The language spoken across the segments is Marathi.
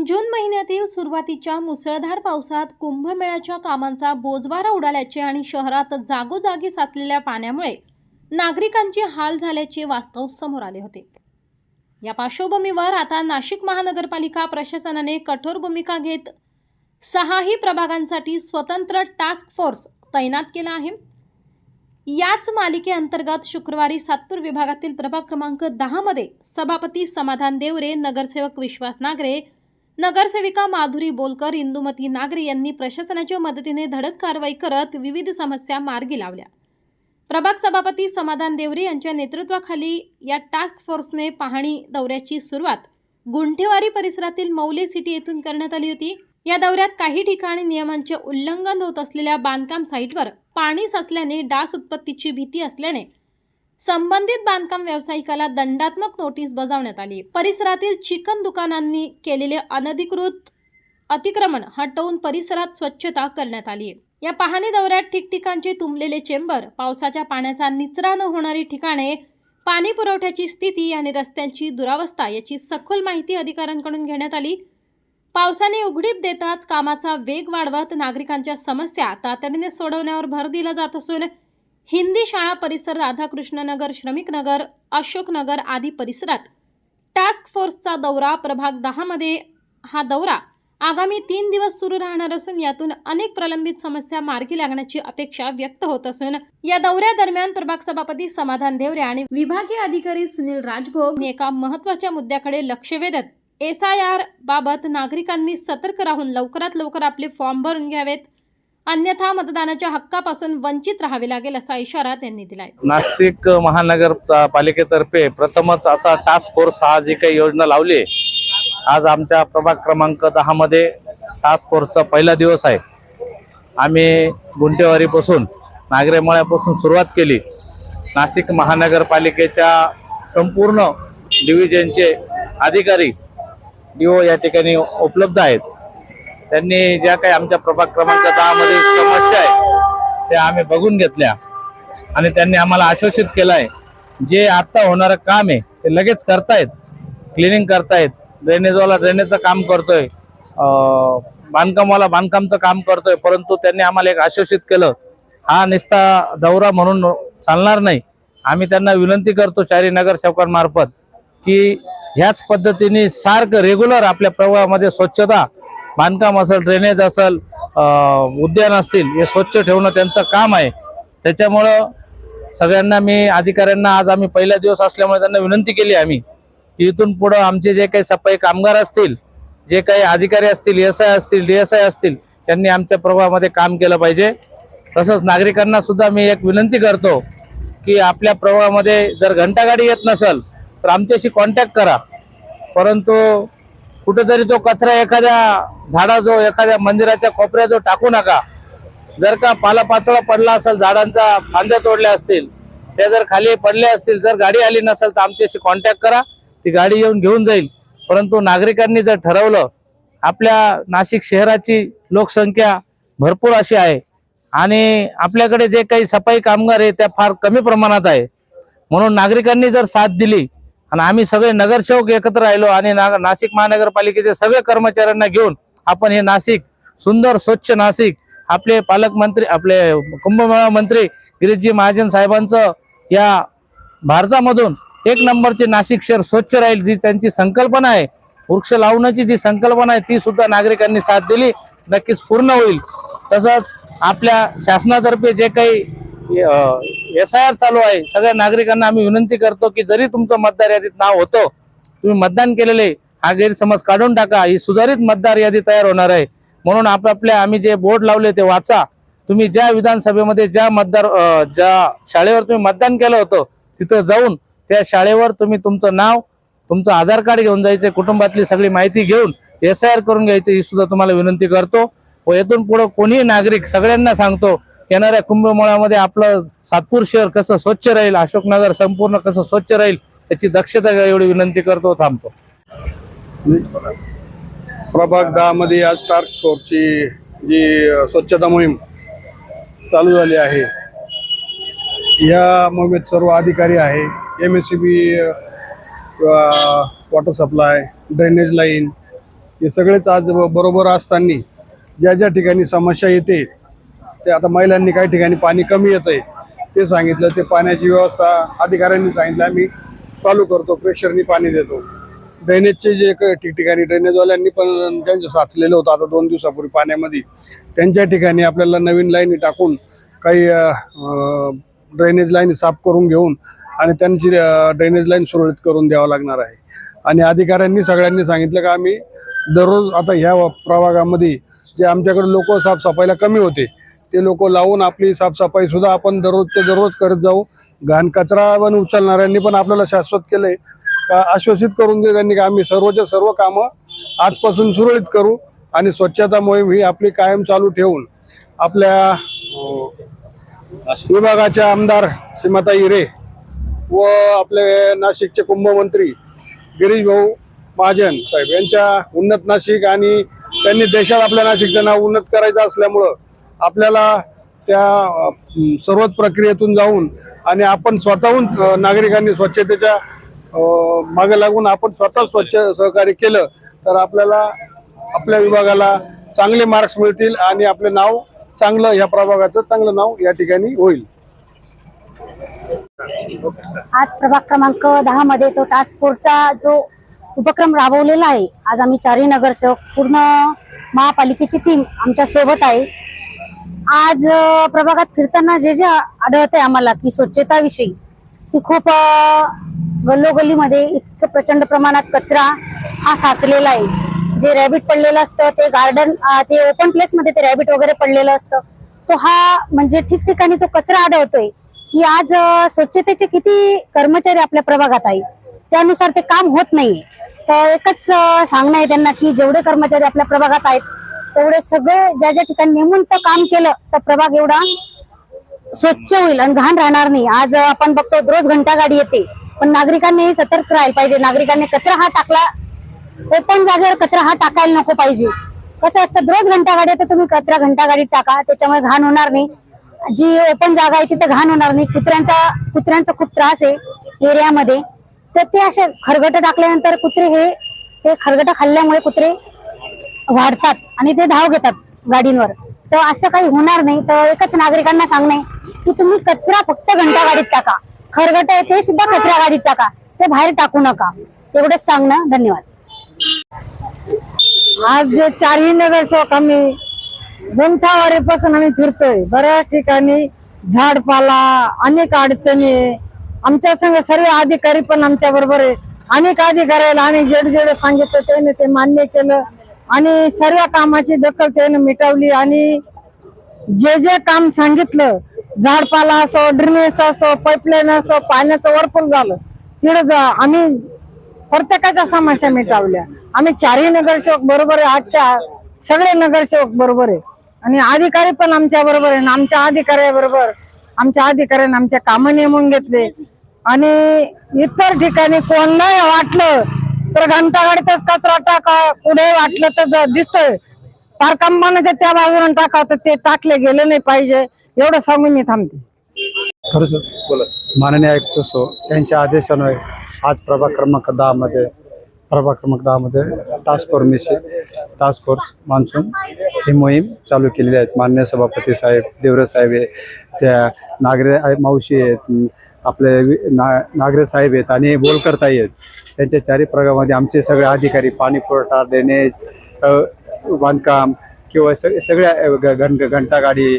जून महिन्यातील सुरुवातीच्या मुसळधार पावसात कुंभमेळ्याच्या कामांचा बोजवारा उडाल्याचे आणि शहरात जागोजागी साचलेल्या पाण्यामुळे नागरिकांचे हाल झाल्याचे वास्तव समोर आले होते। या पार्श्वभूमीवर आता नाशिक महानगरपालिका प्रशासनाने कठोर भूमिका घेत 6ही प्रभागांसाठी स्वतंत्र टास्क फोर्स तैनात केला आहे। याच मालिकेअंतर्गत शुक्रवारी सातपूर विभागातील प्रभाग क्रमांक 10 मध्ये सभापती समाधान देवरे, नगरसेवक विश्वास नागरे, नगरसेविका माधुरी बोलकर, इंदुमती नागरे यांनी प्रशासनाच्या मदतीने धडक कारवाई करत विविध समस्या मार्गी लावल्या। प्रभाग सभापती समाधान देवरे यांच्या नेतृत्वाखाली या टास्क फोर्सने पाहणी दौऱ्याची सुरुवात गुंठेवारी परिसरातील मौले सिटी येथून करण्यात आली होती। या दौऱ्यात काही ठिकाणी नियमांचे उल्लंघन होत असलेल्या बांधकाम साईटवर पाणी साचल्याने डास उत्पत्तीची भीती असल्याने संबंधित बांधकाम व्यावसायिकाला दंडात्मक नोटीस बजावण्यात आली। परिसरातील चिकन दुकानांनी केलेले अनधिकृत अतिक्रमण हटवून परिसरात स्वच्छता करण्यात आली। या पाहणी दौऱ्यात ठिकठिकाणचे तुंबलेले चेंबर, पावसाच्या पाण्याचा निचरा न होणारी ठिकाणे, पाणी पुरवठ्याची स्थिती आणि रस्त्यांची दुरावस्था याची सखोल माहिती अधिकाऱ्यांकडून घेण्यात आली। पावसाने उघडीप देताच कामाचा वेग वाढवत नागरिकांच्या समस्या तातडीने सोडवण्यावर भर दिला जात असून हिंदी शाळा परिसर, राधाकृष्ण नगर, श्रमिक नगर, अशोक नगर आदी परिसरात टास्क फोर्सचा दौरा प्रभाग 10 मध्ये हा दौरा आगामी 3 दिवस सुरू राहणार असून यातून अनेक प्रलंबित समस्या मार्गी लागण्याची अपेक्षा व्यक्त होत असून या दौऱ्यादरम्यान प्रभाग सभापती समाधान देवरे आणि विभागीय अधिकारी सुनील राजभोग एका महत्त्वाच्या मुद्द्याकडे लक्ष वेधत SIR बाबत नागरिकांनी सतर्क राहून लवकरात लवकर आपले फॉर्म भरून घ्यावेत, अन्यथा मतदानाच्या हक्कापासून वंचित राहावे लागेल असा इशारा त्यांनी दिलाय। नाशिक महानगरपालिकेतर्फे प्रथमच असा टास्क फोर्स हा जी काही योजना लावली, आज आमच्या प्रभाग क्रमांक 10 मध्ये टास्क फोर्सचा पहिला दिवस आहे। आम्ही गुंठेवारीपासून नागरेमळ्यापासून सुरुवात केली। नाशिक महानगरपालिकेच्या संपूर्ण डिव्हिजनचे अधिकारी DO या ठिकाणी उपलब्ध आहेत। त्यांनी ज्या काही आमच्या प्रभाग क्रमांक 10 मध्ये समस्या आहे त्या आम्ही बघून घेतल्या आणि त्यांनी आम्हाला आश्वासित केलंय जे आता होणारं काम आहे ते लगेच करतायत, क्लिनिंग करतायत, ड्रेनेजवाला ड्रेनेजचं काम करतोय, बांधकामवाला बांधकामचं काम करतोय। परंतु त्यांनी आम्हाला एक आश्वासित केलं, हा निस्ता दौरा म्हणून चालणार नाही। आम्ही त्यांना विनंती करतो चारी नगरसेवकांमार्फत की ह्याच पद्धतीने सारखं रेग्युलर आपल्या प्रभागामध्ये स्वच्छता, बांधकाम असेल, ड्रेनेज असेल, उद्यान असतील, हे स्वच्छ ठेवणं त्यांचं काम आहे। त्याच्यामुळं सगळ्यांना मी अधिकाऱ्यांना आज आम्ही पहिला दिवस असल्यामुळे त्यांना विनंती केली आम्ही की इथून पुढे आमचे जे काही सफाई कामगार असतील, जे काही अधिकारी असतील, SI असतील, DSI असतील, त्यांनी आमच्या प्रभागामध्ये काम केलं पाहिजे। तसंच नागरिकांना सुद्धा मी एक विनंती करतो की आपल्या प्रभागामध्ये जर घंटागाडी येत नसेल तर आमच्याशी कॉन्टॅक्ट करा, परंतु कुठेतरी तो कचरा एखाद्या झाडाजवळ, एखाद्या मंदिराच्या कोपऱ्याजवळ टाकू नका। जर का पालापाचोळा पडला असेल, झाडांचा फांद्या तोडल्या असतील, त्या जर खाली पडले असतील, जर गाडी आली नसेल तर आमच्याशी कॉन्टॅक्ट करा, ती गाडी येऊन घेऊन जाईल। परंतु नागरिकांनी जर ठरवलं, आपल्या नाशिक शहराची लोकसंख्या भरपूर अशी आहे आणि आपल्याकडे जे काही सफाई कामगार आहे त्या फार कमी प्रमाणात आहे, म्हणून नागरिकांनी जर साथ दिली आणि आम्ही सगळे नगरसेवक एकत्र राहिलो आणि नाशिक महानगरपालिकेचे सगळे कर्मचाऱ्यांना घेऊन आपण हे नाशिक, सुंदर स्वच्छ नाशिक, आपले पालकमंत्री, आपले कुंभमेळा मंत्री गिरीशजी महाजन साहेबांचं या भारतामधून 1 नंबरचे नाशिक शहर स्वच्छ राहील, जी त्यांची संकल्पना आहे, वृक्ष लावण्याची जी संकल्पना आहे ती सुद्धा नागरिकांनी साथ दिली नक्कीच पूर्ण होईल। तसंच आपल्या शासनातर्फे जे काही SIR चालू आहे, सगळ्या नागरिकांना आम्ही विनंती करतो की जरी तुमचं मतदार यादीत नाव होतं, तुम्ही मतदान केलेले, हा गैरसमज काढून टाका, ही सुधारित मतदार यादी तयार होणार आहे। म्हणून आपापल्या आम्ही जे बोर्ड लावले ते वाचा। तुम्ही ज्या विधानसभेमध्ये ज्या शाळेवर तुम्ही मतदान केलं होतं तिथं जाऊन त्या शाळेवर तुम्ही तुमचं नाव, तुमचं आधार कार्ड घेऊन जायचे, कुटुंबातली सगळी माहिती घेऊन SIR करून घ्यायची, ही सुद्धा तुम्हाला विनंती करतो। व येथून पुढे कोणीही नागरिक, सगळ्यांना सांगतो, येणाऱ्या कुंभमेळ्यामध्ये आपलं सातपूर शहर कसं स्वच्छ राहील, अशोकनगर संपूर्ण कसं स्वच्छ राहील याची दक्षता घ्या, एवढी विनंती करतो। थांबतो। प्रभाग 10 मध्ये आज टास्क फोर्सची जी स्वच्छता मोहीम चालू झाली आहे, या मोहिमेत सर्व अधिकारी आहे, MSCB, water supply, drainage line, हे सगळेच आज बरोबर असताना ज्या ज्या ठिकाणी समस्या येते ते आता महिलांनी काही ठिकाणी पाणी कमी येतंय ते सांगितलं, ते पाण्याची व्यवस्था अधिकाऱ्यांनी सांगितलं आम्ही चालू करतो, प्रेशरनी पाणी देतो. ड्रेनेजचे जे ठिकठिकाणी ड्रेनेजवाल्यांनी पण त्यांचं साचलेलं होतं आता 2 दिवसापूर्वी पाण्यामध्ये, त्यांच्या ठिकाणी आपल्याला नवीन लाईनी टाकून काही ड्रेनेज लाईन साफ करून घेऊन आणि त्यांची ड्रेनेज लाईन सुरळीत करून द्यावं लागणार आहे. आणि अधिकाऱ्यांनी सगळ्यांनी सांगितलं का आम्ही दररोज आता ह्या प्रभागामध्ये जे आमच्याकडे लोक साफसफाईला कमी होते ते लोक लावून आपली साफसफाई सुद्धा आपण दररोज करत जाऊ. घाण कचरा पण उचलणाऱ्यांनी पण आपल्याला शाश्वत केलंय का, आश्वासित करून दे त्यांनी का आम्ही सर्वच्या सर्व कामं आजपासून सुरळीत करू आणि स्वच्छता मोहीम ही आपली कायम चालू ठेवून आपल्या विभागाच्या आमदार सीमाताई हिरे व आपले नाशिकचे कुंभमंत्री गिरीश भाऊ महाजन साहेब यांच्या उन्नत नाशिक आणि त्यांनी देशात आपल्या नाशिकचं नाव उन्नत करायचं असल्यामुळं आपल्याला त्या सर्वच प्रक्रियेतून जाऊन आणि आपण स्वतःहून नागरिकांनी स्वच्छतेच्या मागे लागून आपण स्वतः स्वच्छ सहकार्य केलं तर आपल्याला आपल्या विभागाला चांगले मार्क्स मिळतील आणि आपले नाव चांगलं, या प्रभागाचं चांगलं नाव या ठिकाणी होईल. आज प्रभाग क्रमांक 10 मध्ये तो टास्क फोर्सचा जो उपक्रम राबवलेला आहे, आज आम्ही 4 नगरसेवक पूर्ण महापालिकेची टीम आमच्या सोबत आहे. आज प्रभागात फिरताना जे जे आढळत आहे आम्हाला की स्वच्छताविषयी की खूप गल्लोगल्लीमध्ये इतकं प्रचंड प्रमाणात कचरा हा साचलेला आहे. जे रॅबिट पडलेलं असतं ते गार्डन, ते ओपन प्लेस मध्ये ते रॅबिट वगैरे पडलेलं असतं, तो हा म्हणजे ठिकठिकाणी तो कचरा आढळतोय की आज स्वच्छतेचे किती कर्मचारी आपल्या प्रभागात आहे त्यानुसार ते काम होत नाहीये. तर एकच सांगणं आहे त्यांना की जेवढे कर्मचारी आपल्या प्रभागात आहेत तेवढे सगळे ज्या ज्या ठिकाणी नेमून तर काम केलं तर प्रभाग एवढा स्वच्छ होईल आणि घाण राहणार नाही. आज आपण बघतो रोज घंटा गाडी येते, पण नागरिकांनीही सतर्क राहायला पाहिजे. नागरिकांनी कचरा हा टाकला, ओपन जागेवर कचरा हा टाकायला नको पाहिजे. कसं असतं, रोज घंटा गाडी येते, तुम्ही कचरा घंटा गाडीत टाका, त्याच्यामुळे घाण होणार नाही. जी ओपन जागा आहे तिथे घाण होणार नाही. कुत्र्यांचा खूप त्रास आहे एरियामध्ये, तर ते असे खरगट टाकल्यानंतर कुत्रे ते खरगट खाल्ल्यामुळे कुत्रे वाढतात आणि ते धाव घेतात गाडींवर. तर असं काही होणार नाही. तर एकच नागरिकांना सांगणे की तुम्ही कचरा फक्त घंटा गाडीत टाका, खरगट आहे ते सुद्धा कचरा गाडीत टाका, ते बाहेर टाकू नका. एवढंच सांगणं. धन्यवाद. आज 4 नगरसेवक आम्ही गुंठावारीपासून आम्ही फिरतोय. बऱ्याच ठिकाणी झाडपाला, अनेक अडचणी आहे. आमच्या संग सर्व अधिकारी पण आमच्या बरोबर आहे. अनेक अधिकाऱ्याला आम्ही जेड सांगितलं त्याने ते मान्य केलं आणि सर्व कामाची दखल त्याने मिटवली. आणि जे जे काम सांगितलं, झाडपाला असो, ड्रेनेज असो, पाईपलाईन असो, पाण्याचं वरपूल झालं, तिथं आम्ही प्रत्येकाच्या समस्या मिटवल्या. आम्ही 4 नगरसेवक बरोबर आहे, आजच्या सगळे नगरसेवक बरोबर आहे आणि अधिकारी पण आमच्या बरोबर आहे. आमच्या अधिकाऱ्याबरोबर आमच्या अधिकाऱ्यांनी आमच्या कामं नेमून घेतले. आणि इतर ठिकाणी कोणालाही वाटलं तर घंटा गाडीतच कचरा टाका, पुढे वाटलं तर दिसतोय फार कंपनाच्या त्या बाजूला टाका, तर ते टाकले गेले नाही पाहिजे. एवढं सांगून मी थांबते. खरंच माननीय आयुक्त सो यांच्या आदेशाने आज प्रभाग क्रमांक 10 मध्ये टास्क फोर्स मान्सून ही मोहीम चालू केलेली आहे. माननीय सभापती साहेब, देवरे साहेब आहे, त्या नागरे मावशी आहेत, आपले नागरे साहेब आहेत आणि बोलकर ताई आहेत. त्यांच्या 4 प्रभागामध्ये आमचे सगळे अधिकारी, पाणी पुरवठा, ड्रेनेज, बांधकाम किंवा सगळ्या घंटा गाडी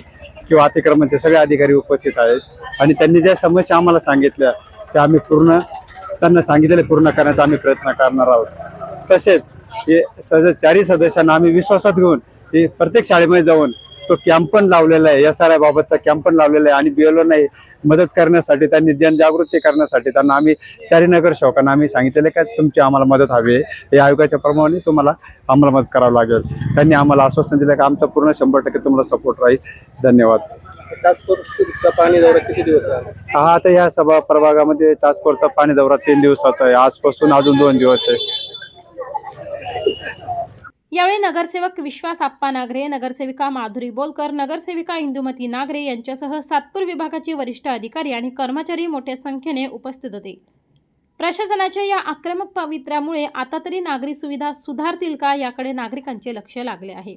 किंवा अतिक्रमणचे सगळे अधिकारी उपस्थित आहेत. आणि त्यांनी ज्या समस्या आम्हाला सांगितल्या त्या आम्ही त्यांना सांगितलेले पूर्ण करण्याचा आम्ही प्रयत्न करणार आहोत. तसेच हे 4 सदस्यांना आम्ही विश्वासात घेऊन हे प्रत्येक शाळेमध्ये जाऊन तो कॅम्प पण लावलेला आहे, SRI बाबतचा कॅम्प पण लावलेला आहे. आणि BLO नाही मदत करण्यासाठी, त्यांनी जनजागृती करण्यासाठी त्यांना आम्ही 4 नगरसेवकांना आम्ही सांगितलेले का तुमची आम्हाला मदत हवी आहे, या आयोगाच्या प्रमाणे तुम्हाला आम्हाला मदत करावं लागेल. त्यांनी आम्हाला आश्वासन दिलं की आमचा पूर्ण 100% तुम्हाला सपोर्ट राहील. धन्यवाद. टास्क फोर्सचा पाणी दौरा किती दिवस आहे? हा, आता या सभा प्रभागामध्ये टास्क फोर्सचा पाणी दौरा 3 दिवसाचा आहे. आजपासून अजून 2 दिवस आहे. यावेळी नगरसेवक विश्वास आप्पा नागरे, नगरसेविका माधुरी बोलकर, नगरसेविका इंदुमती नागरे यांच्यासह सातपूर विभागाचे वरिष्ठ अधिकारी आणि कर्मचारी मोठ्या संख्येने उपस्थित होते. प्रशासनाच्या या आक्रमक पवित्र्यामुळे आता तरी नागरी सुविधा सुधारतील का याकडे नागरिकांचे लक्ष लागले आहे.